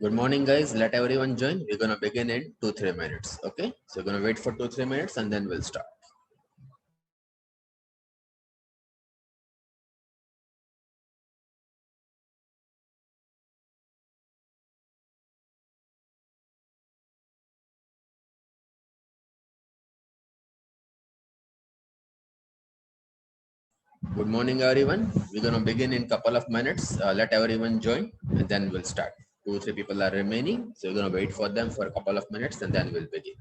Good morning, guys. Let everyone join. We're gonna begin in 2-3 minutes. Okay, so we're gonna wait for 2-3 minutes and then we'll start. Good morning, everyone. We're gonna begin in couple of minutes. Let everyone join and then we'll start. 2-3 people are remaining, so we're gonna wait for them for a couple of minutes and then we'll begin.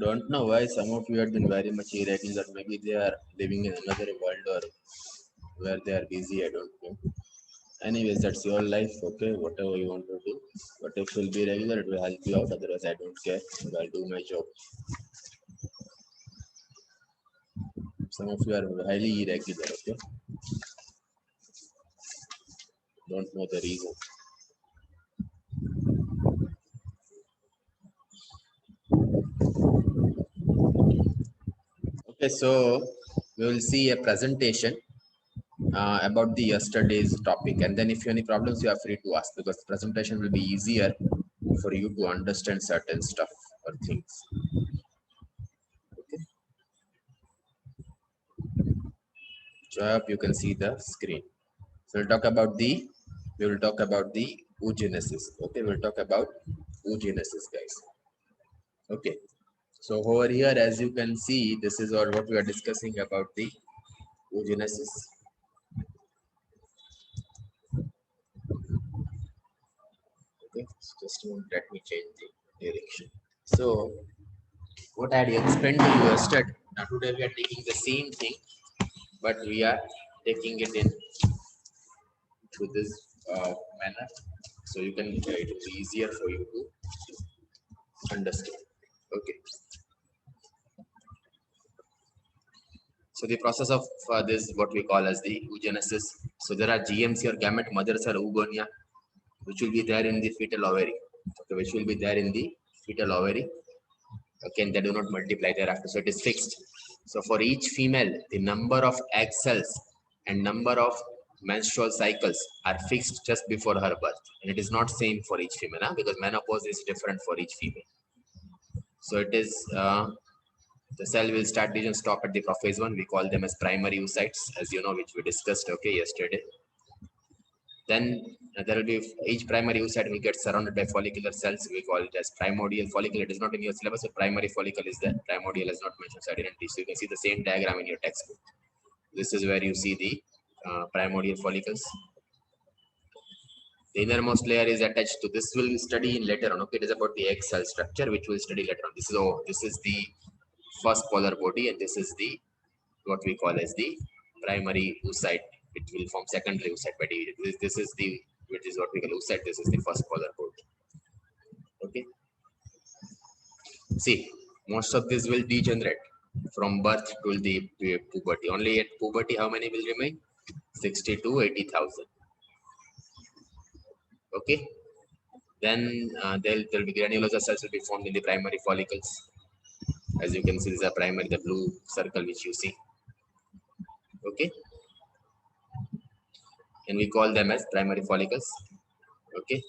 Don't know why some of you have been very much irregular. Maybe they are living in another world or where they are busy. I don't know. Anyways, that's your life. Okay, whatever you want to do. But if you'll be regular, it will help you out. Otherwise, I don't care. I'll do my job. Some of you are highly irregular. Okay, don't know the reason. Okay, so we will see a presentation about the yesterday's topic, and then if you have any problems, you are free to ask because the presentation will be easier for you to understand certain stuff or things. Okay, so I hope you can see the screen. So we will talk about the oogenesis. Okay, we'll talk about oogenesis, guys. Okay, so over here, as you can see, this is what we are discussing about the oogenesis. Okay, so just a moment, let me change the direction. So what I had explained to you yesterday, now today we are taking the same thing, but we are taking it in to this manner, so you can it will be easier for you to understand. Okay, so the process of this what we call as the oogenesis. So there are GMC or gamete mothers or oogonia, which will be there in the fetal ovary. Okay, which will be there in the fetal ovary. Okay, and they do not multiply thereafter, so it is fixed. So for each female, the number of egg cells and number of menstrual cycles are fixed just before her birth, and it is not same for each female, huh? Because menopause is different for each female. So it is the cell will start division, stop at the prophase 1. We call them as primary oocytes, as you know, which we discussed yesterday. Then there will be each primary oocyte will get surrounded by follicular cells. We call it as primordial follicle. It is not in your syllabus, so primary follicle is there. Primordial is not mentioned, so I didn't teach. So you can see the same diagram in your textbook. This is where you see the primordial follicles. The innermost layer is attached to this. Will study in later on. Okay, it is about the egg cell structure, which we'll study later on. This is the first polar body, and this is the what we call as the primary oocyte, which will form secondary oocyte by division. This is the which is what we call oocyte. This is the first polar body. Okay. See, most of this will degenerate from birth to the puberty. Only at puberty, how many will remain? 60 to 80,000. Okay. Then there will be granulosa cells will be formed in the primary follicles. As you can see, these are primary, the blue circle which you see. Okay. And we call them as primary follicles. Okay.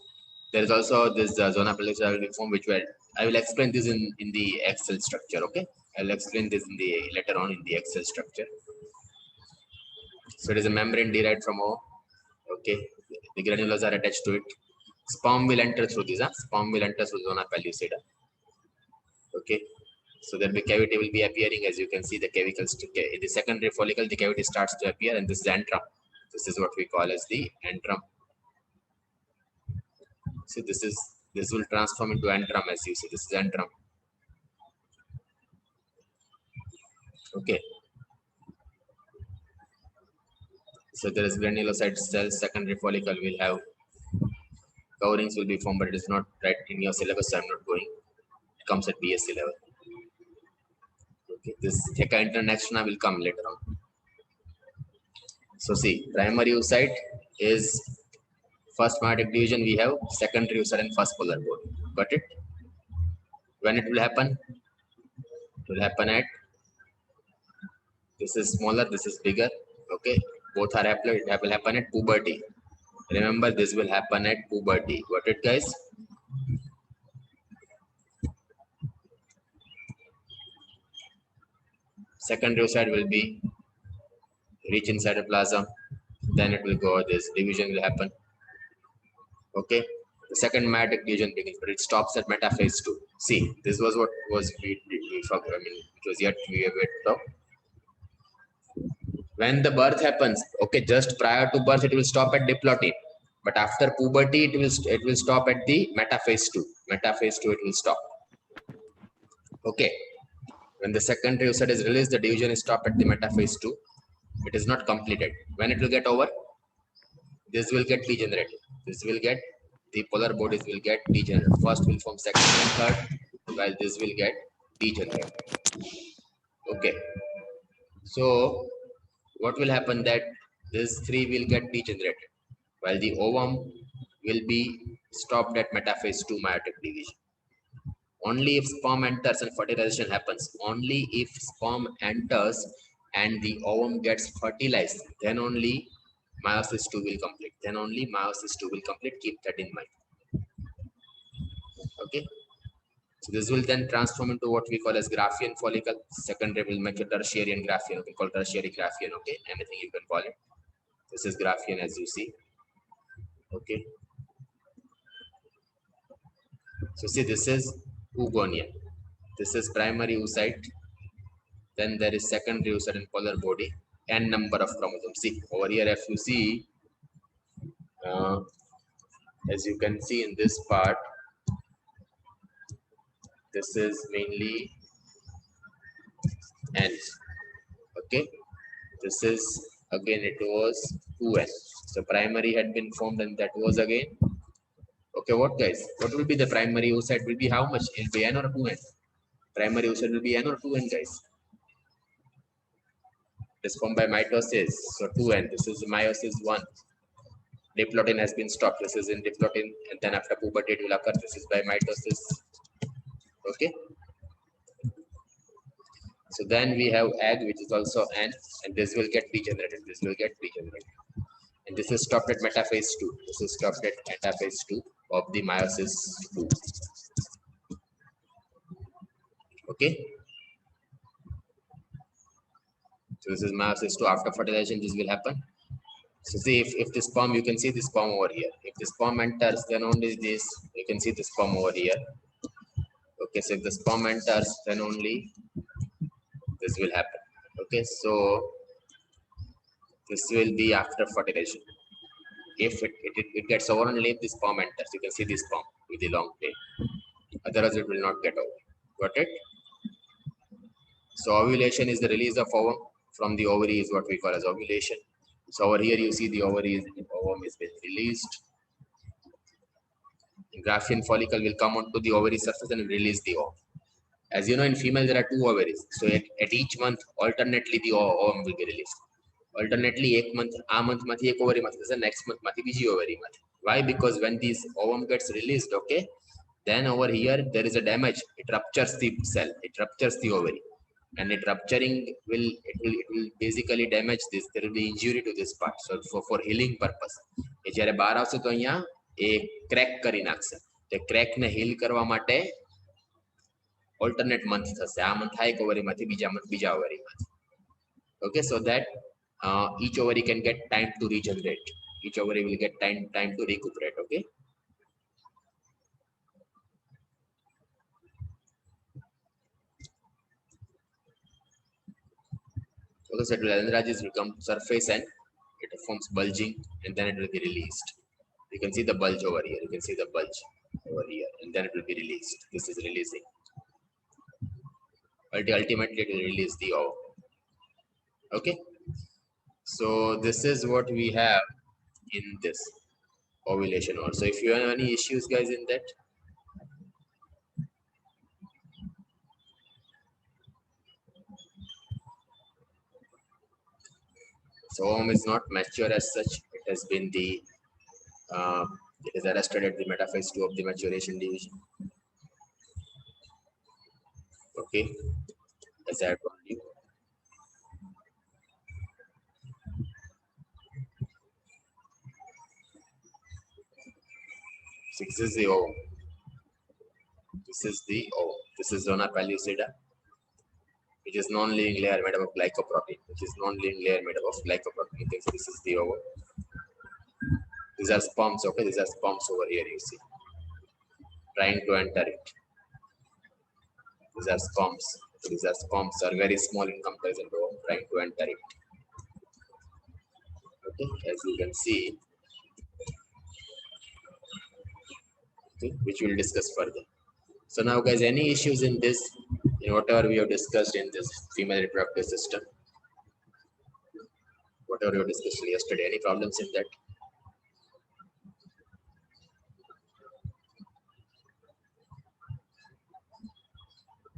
There is also this zona pellucida will be formed, which I will explain this in the egg cell structure. Okay. I will explain this in the later on in the egg cell structure. So it is a membrane derived from O. Okay. The granules are attached to it. Sperm will enter through this. Sperm will enter through zona pellucida. Okay. So there will be cavity will be appearing, as you can see the cavicles. In the secondary follicle, the cavity starts to appear, and this is antrum. This is what we call as the antrum. See, this will transform into antrum, as you see. This is antrum. Okay. So there is granulocyte cells. Secondary follicle will have coverings will be formed, but it is not right in your syllabus, so I'm not going. It comes at BSc level. Okay, this theca internextina will come later on. So see, primary oocyte is first meiotic division. We have secondary oocyte and first polar body. Got it? When it will happen? It will happen at, this is smaller, this is bigger. Okay, both are haploid. It will happen at puberty. Remember, this will happen at puberty. Got it, guys? Secondary oocyte will be reach inside the cytoplasm. Then it will go, this division will happen. Okay, the second meiotic division begins, but it stops at metaphase 2. See, this was what was we I mean, it was yet we have to talk. When the birth happens, okay, just prior to birth, it will stop at diplotin, but after puberty, it will stop at the metaphase 2. Metaphase 2, it will stop. Okay, when the secondary oocyte is released, the division is stopped at the metaphase 2. It is not completed. When it will get over, this will get degenerated. This will get, the polar bodies will get degenerated. First will form second and third, while this will get degenerated. Okay. So what will happen that this three will get degenerated, while the ovum will be stopped at metaphase 2 meiotic division. Only if sperm enters and fertilization happens, only if sperm enters and the ovum gets fertilized, then only meiosis 2 will complete. Then only meiosis 2 will complete. Keep that in mind. Okay. So this will then transform into what we call as Graafian follicle. Secondary will make a tertiary and Graafian. We call tertiary Graafian. Okay. Anything you can call it. This is Graafian, as you see. Okay. So see, this is oogonia. This is primary oocyte. Then there is secondary oocyte and polar body. N number of chromosomes. See, over here, if you see, as you can see in this part, this is mainly N. Okay, this is again, it was 2N. So primary had been formed, and that was again. Okay, what guys? What will be the primary oocyte? Will be how much? It will be N or 2N? Primary oocyte will be N or 2N, guys? It is formed by mitosis. So 2N. This is meiosis 1. Diplotin has been stopped. This is in diplotin, and then after puberty it will occur. This is by mitosis. Okay. So then we have egg, which is also N, and this will get degenerated. This will get degenerated. And This is stopped at metaphase 2. This is stopped at metaphase 2 of the meiosis 2. Okay. So this is meiosis 2. After fertilization, this will happen. So see, if the sperm, you can see the sperm over here. If the sperm enters, then only this, you can see the sperm over here. Okay, so if the sperm enters, then only this will happen. Okay, so this will be after fertilization. If it gets over and leave, the sperm enters. You can see the sperm with the long tail. Otherwise, it will not get over. Got it? So ovulation is the release of ovum from the ovary is what we call as ovulation. So over here you see the ovum is been released. The Graafian follicle will come onto the ovary surface and release the ovum. As you know, in female there are two ovaries. So at each month, alternately the ovum will be released. Alternately, a month mathi ek ovary mathi, the next month mathi biji ovary mathi. Why? Because when this ovum gets released, okay, then over here there is a damage. It ruptures the cell. It ruptures the ovary. And it rupturing will basically damage this. There will be injury to this part. So for healing purpose, એ જ્યારે બહાર આવશે તો અહીંયા એ crack કરી નાખશે. તે crack ને heel કરવા માટે alternate month થશે. આ મંથ આ એક ઓવરીમાંથી બીજા મંથ બીજા ઓવરીમાંથી. Okay, so that each ovary can get time to regenerate. Each ovary will get time to recuperate. Okay. Okay, so Landrages will come surface and it forms bulging and then it will be released. You can see the bulge over here. You can see the bulge over here and then it will be released. This is releasing. Ultimately, it will release the ovum. Okay. So this is what we have in this ovulation also. If you have any issues, guys, in that. So ovum is not mature as such. It has been it is arrested at the metaphase 2 of the maturation division. Okay, as I told you. This is the ovum. This is the ovum. This is zona pellucida, which is non-living layer made up of glycoprotein. Which is non-living layer made up of glycoprotein. This is the ovum. These are sperms. Okay, these are sperms over here. You see, trying to enter it. These are sperms. These are sperms are very small in comparison to ovum, trying to enter it. Okay, as you can see. Okay, which we'll discuss further. So now, guys, any issues in this, in whatever we have discussed in this female reproductive system, whatever we have discussed yesterday, any problems in that?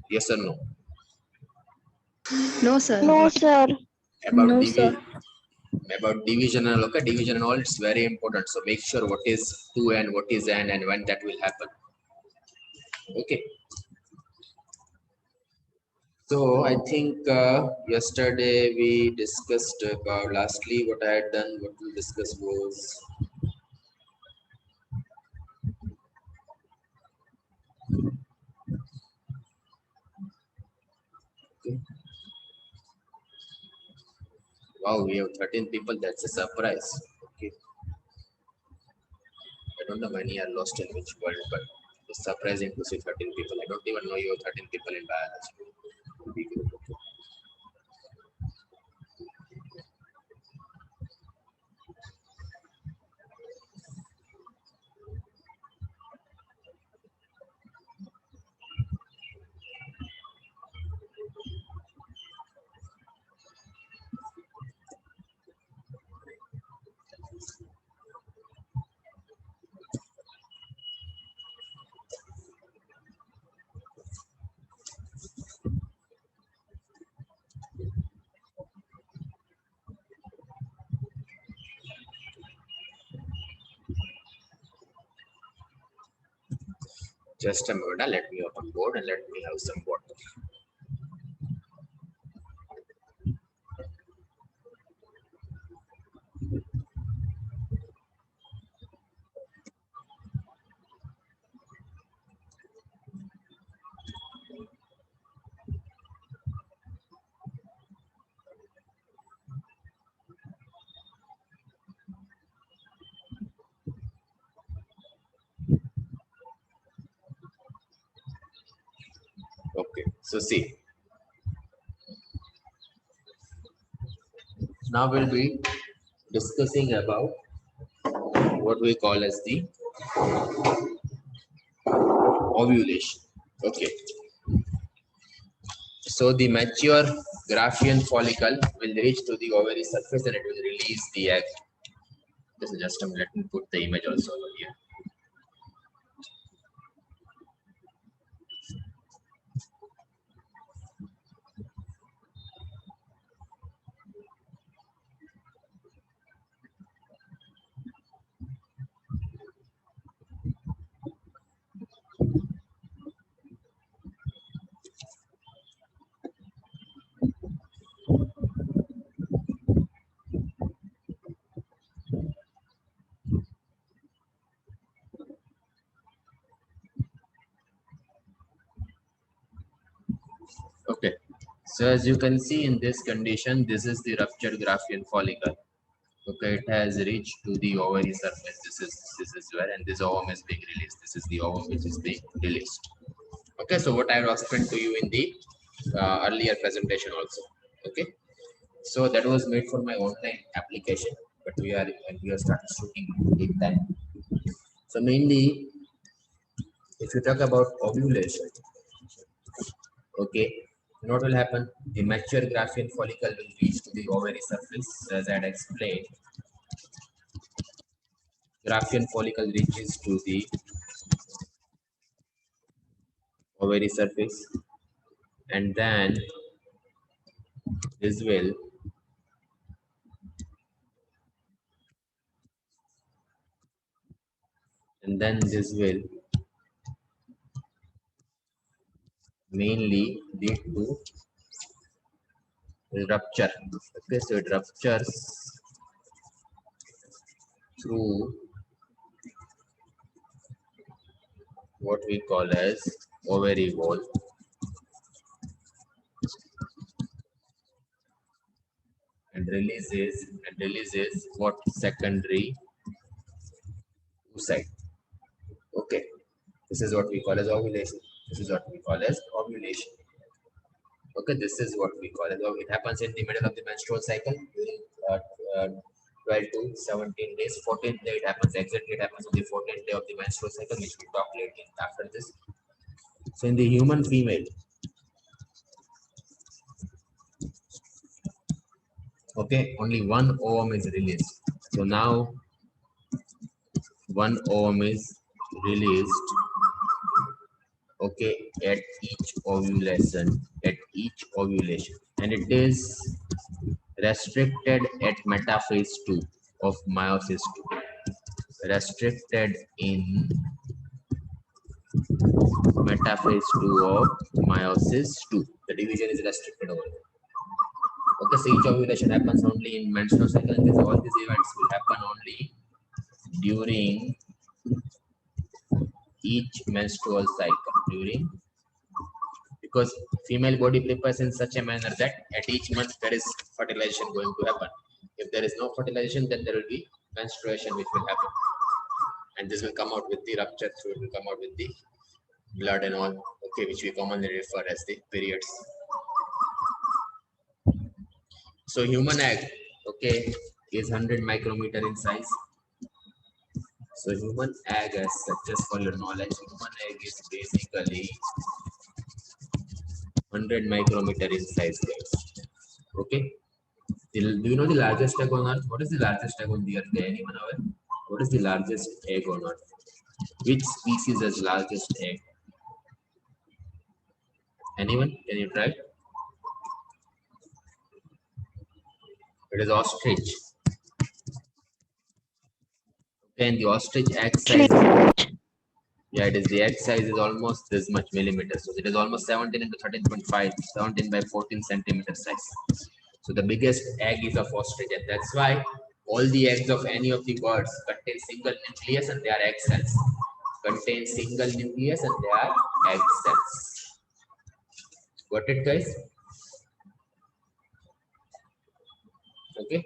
Yes or no? No, sir. No, sir. About No, sir. About division and okay, division and all, it's very important. So make sure what is to and what is and when that will happen. Okay. So I think yesterday we discussed about lastly what I had done. What we discussed was okay. Wow, we have 13 people. That's a surprise. Okay. I don't know many are lost in which world, but it's surprising to see 13 people. I don't even know you have 13 people in biology. Okay. Just a minute, let me open board and let me have some water. Okay, so see, now we'll be discussing about what we call as the ovulation. Okay, so the mature Graafian follicle will reach to the ovary surface and it will release the egg. This is just let me put the image also over here. Okay, so as you can see in this condition, this is the ruptured Graafian follicle. Okay, it has reached to the ovary surface. This is where, and this ovum is being released. This is the ovum which is being released. Okay, so what I have explained to you in the earlier presentation also. Okay, so that was made for my online application, but we are started shooting big time. So mainly, if you talk about ovulation, okay, what will happen? The mature Graafian follicle will reach to the ovary surface, as I had explained. Graafian follicle reaches to the ovary surface, and then this will mainly lead to rupture. Okay, so it ruptures through what we call as ovary wall, and releases what secondary oocyte. Okay, this is what we call as ovulation. This is what we call as ovulation. Okay, this is what we call as it happens in the middle of the menstrual cycle during uh, uh, 12 to 17 days. 14th day it happens, exactly it happens on the 14th day of the menstrual cycle, which we talk later after this. So in the human female, okay, only one ovum is released. So now one ovum is released, okay, at each ovulation, and it is restricted at metaphase 2 of meiosis 2, restricted in metaphase 2 of meiosis 2. The division is restricted over there. Okay, so each ovulation happens only in menstrual cycle, and all these events will happen only during each menstrual cycle. Because female body prepares in such a manner that at each month there is fertilization going to happen. If there is no fertilization, then there will be menstruation which will happen, and this will come out with the rupture, so it will come out with the blood and all, okay, which we commonly refer as the periods. So human egg, okay, is 100 micrometer in size. So human egg, as such, just for your knowledge, human egg is basically 100 micrometer in size, guys. Okay, do you know the largest egg on earth? What is the largest egg on the earth? Anyone aware? What is the largest egg on earth? Which species has largest egg? Anyone? Can you try? It is ostrich. Okay, and the ostrich egg size. Yeah, it is. The egg size is almost this much millimeters. So it is almost 17 into 13.5, 17 by 14 centimeter size. So the biggest egg is of ostrich, and that's why all the eggs of any of the birds contain single nucleus and they are egg cells. Contain single nucleus and they are egg cells. Got it, guys? Okay.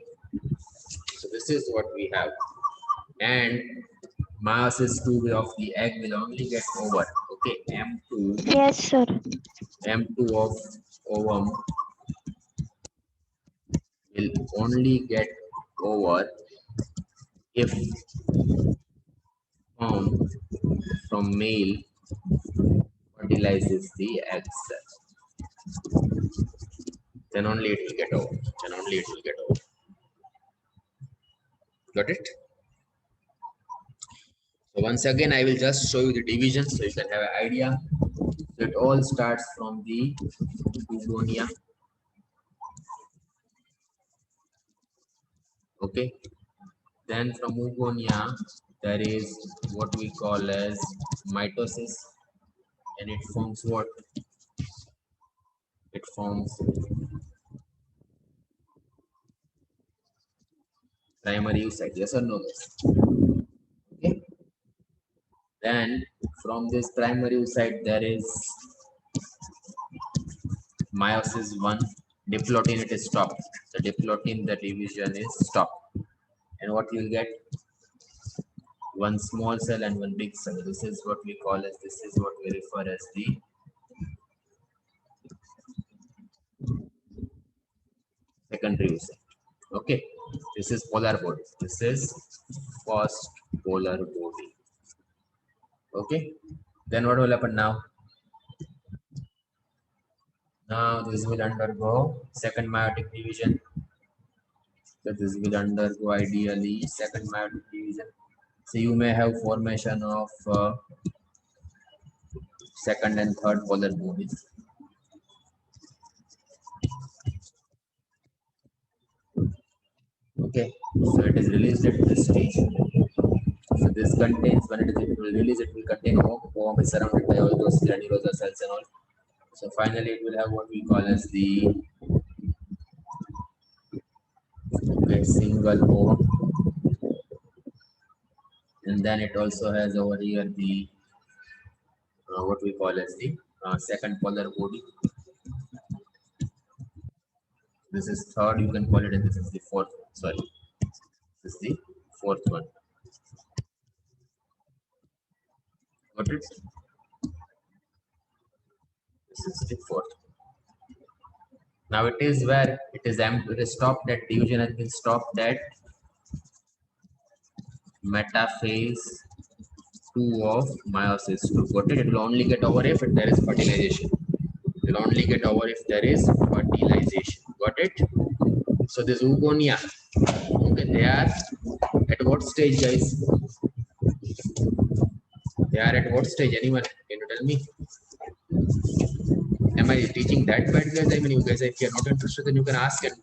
So this is what we have, and meiosis 2 of the egg will only get over. Okay, M2. Yes, sir. M2 of ovum will only get over if sperm from male fertilizes the egg cell. Then only it will get over. Then only it will get over. Got it? So once again, I will just show you the division so you can have an idea. So it all starts from the oogonia. Okay. Then from oogonia, there is what we call as mitosis, and it forms what? It forms primary oocyte. Yes or no? Okay. Then from this primary oocyte, there is meiosis 1. Diplotin, it is stopped. The diplotin, the division is stopped. And what you will get? One small cell and one big cell. This is what we call as, this is what we refer as the secondary oocyte. Okay. This is polar body. This is first polar body. Okay. Then what will happen now? Now this will undergo second meiotic division. So this will undergo ideally second meiotic division. So you may have formation of second and third polar bodies. Okay, so it is released at this stage. So this contains, when it will release, it will contain ovum. Ovum is surrounded by all those granulosa cells and all. So finally, it will have what we call as the single ovum, and then it also has over here the what we call as the second polar body. This is third, you can call it, and this is the fourth. Sorry, this is the fourth one. Got it? This is the fourth. Now it is where it is stopped, that division has been stopped at metaphase 2 of meiosis 2. Got it? It will only get over if there is fertilization. It will only get over if there is fertilization. Got it? So this oogonia, okay, they are at what stage, guys? They are at what stage? Anyone? Can you tell me? Am I teaching that bad, guys? I mean, you guys, if you're not interested, then you can ask, and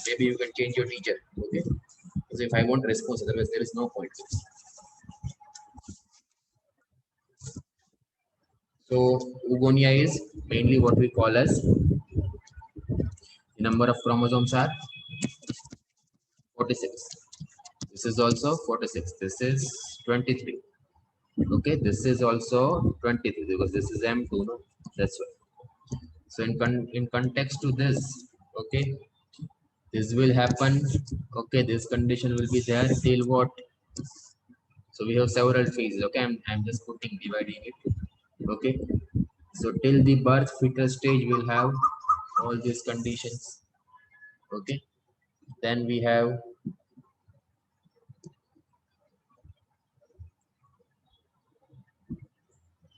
maybe you can change your teacher. Okay? Because if I want response, otherwise there is no point. So oogonia is mainly what we call as, the number of chromosomes are 46. This is also 46. This is 23. Okay, this is also 23 because this is M2. No, that's why. So in context to this, okay, this will happen. Okay, this condition will be there till what? So we have several phases. Okay, I'm just dividing it. Okay, so till the birth fetal stage, we'll have all these conditions. Okay, then we have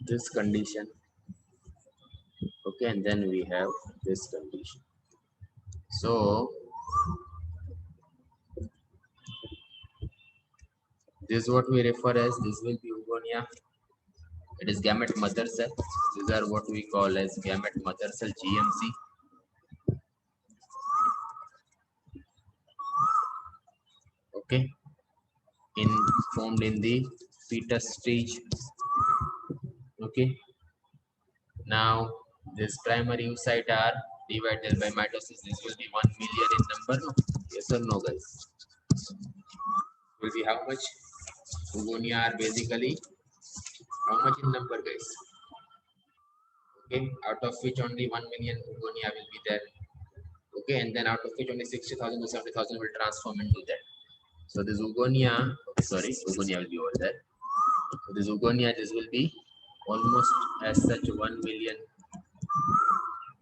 this condition. Okay, and then we have this condition. So this is what we refer as, this will be oogonia. It is gamete mother cell. These are what we call as gamete mother cell, GMC. Okay, formed in the fetus stage. Okay, now this primary oocyte are divided by mitosis. This will be 1 million in number. No? Yes or no, guys? Will be how much? Oogonia are basically how much in number, guys? Okay, out of which only 1 million oogonia will be there. Okay, and then out of which only 60,000 to 70,000 will transform into that. So this oogonia, sorry, oogonia will be over there. So this oogonia, this will be almost as such 1 million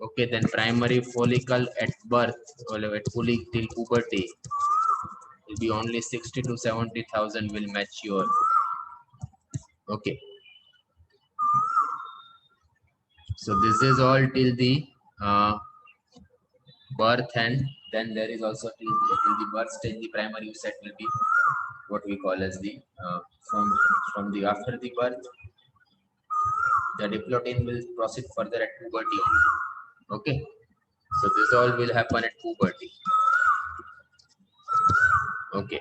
Okay, then primary follicle at birth or at till puberty will be only 60 to 70,000 will mature. Okay, so this is all till the uh, birth, and then there is also till the birth stage. The primary set will be what we call as the from the after the birth, the diplotin will proceed further at puberty. Okay, so this all will happen at puberty. Okay,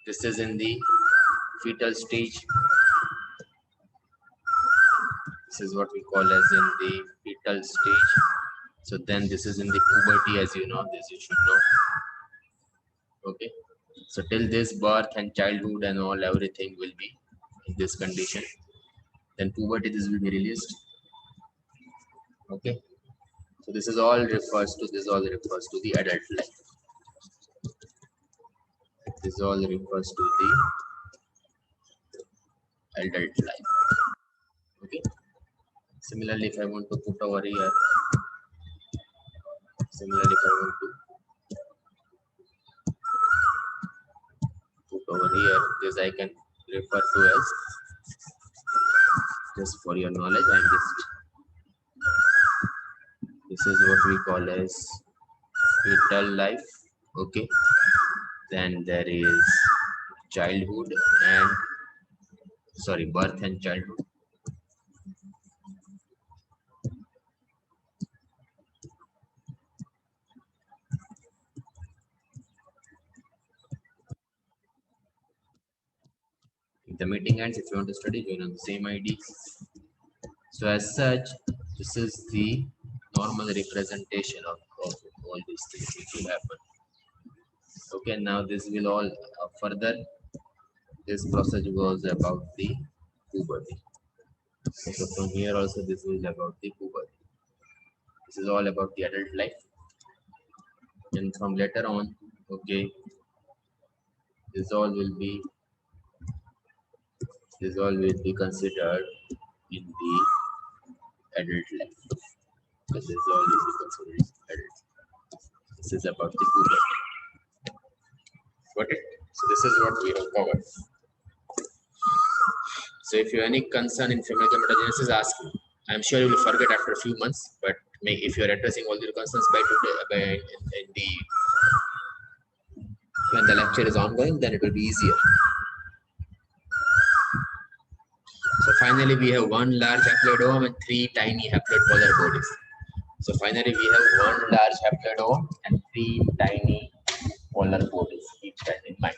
this is in the fetal stage. This is what we call as in the fetal stage. So then this is in the puberty, as you know, this you should know. Okay, so till this birth and childhood and all everything will be in this condition. Then puberty, this will be released. Okay, so this is all refers to the adult life. This all refers to the adult life. Okay, similarly if I want to put over here, similarly if I want to put over here, this I can refer to as, just for your knowledge, I'm just, this is what we call as fetal life. Okay, then there is childhood and birth and childhood. If the meeting ends, if you want to study, join on the same ID. So as such, this is the normal representation of all these things which will happen. Okay, now this will all further, this process was about the puberty. So from here also this is about the puberty. This is all about the adult life. And from later on, okay, this all will be considered in the adult life. So this all will be considered adult. This is about the puberty. Got it? So this is what we have covered. So if you have any concern in female gametogenesis, ask me. I'm sure you will forget after a few months, but if you are addressing all your concerns by today, when the lecture is ongoing, then it will be easier. So finally, we have one large haploidome and three tiny haploid polar bodies. So finally, we have one large haploidome and three tiny polar bodies. Keep that in mind.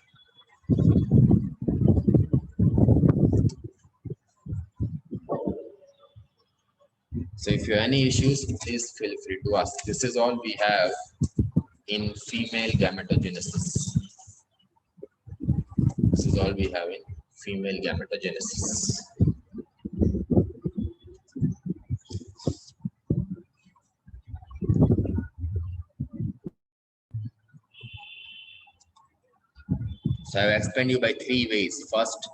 So if you have any issues, please feel free to ask. This is all we have in female gametogenesis. This is all we have in female gametogenesis. So I have explained you by three ways. First,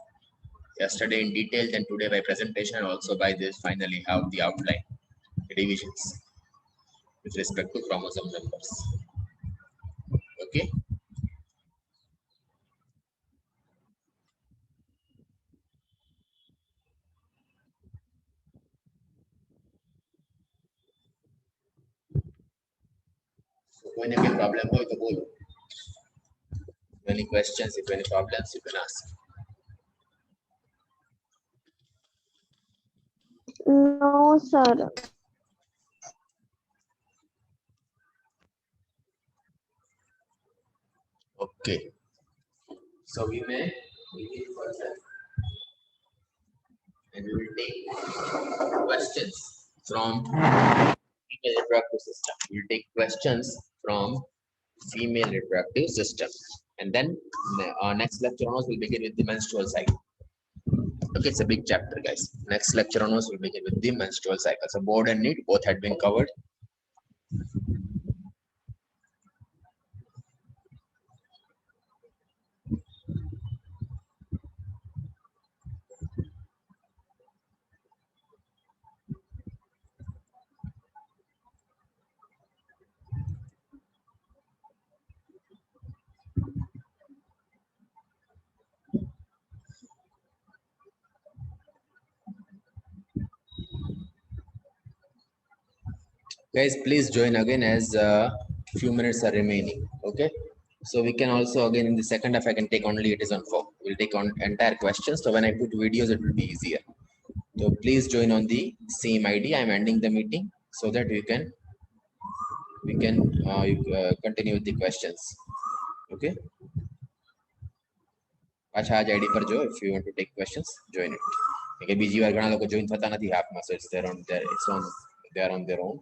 yesterday in detail, then today by presentation, and also by this finally how the outline, the divisions with respect to chromosome numbers. Okay. So when any problem ho to bolo. Any questions, if any problems, you can ask. No, sir. Okay. So we may begin further, and we will take questions from female reproductive system. We will take questions from female reproductive system, and then our next lecture onwards will begin with the menstrual cycle. Okay, it's a big chapter, guys. Next lecture onwards will begin with the menstrual cycle. So board and need both had been covered. Guys, please join again as few minutes are remaining. Okay, so we can also again in the second half I can take only it is on four. We'll take on entire questions, so when I put videos it will be easier. So please join on the same ID. I'm ending the meeting so that we can continue with the questions. Okay, પાછા આજ ID પર જો if you want to take questions join it. કે બીજી વાર ઘણા લોકો join થતા નથી આપમાં, so it's their own, it's on, they are on their own.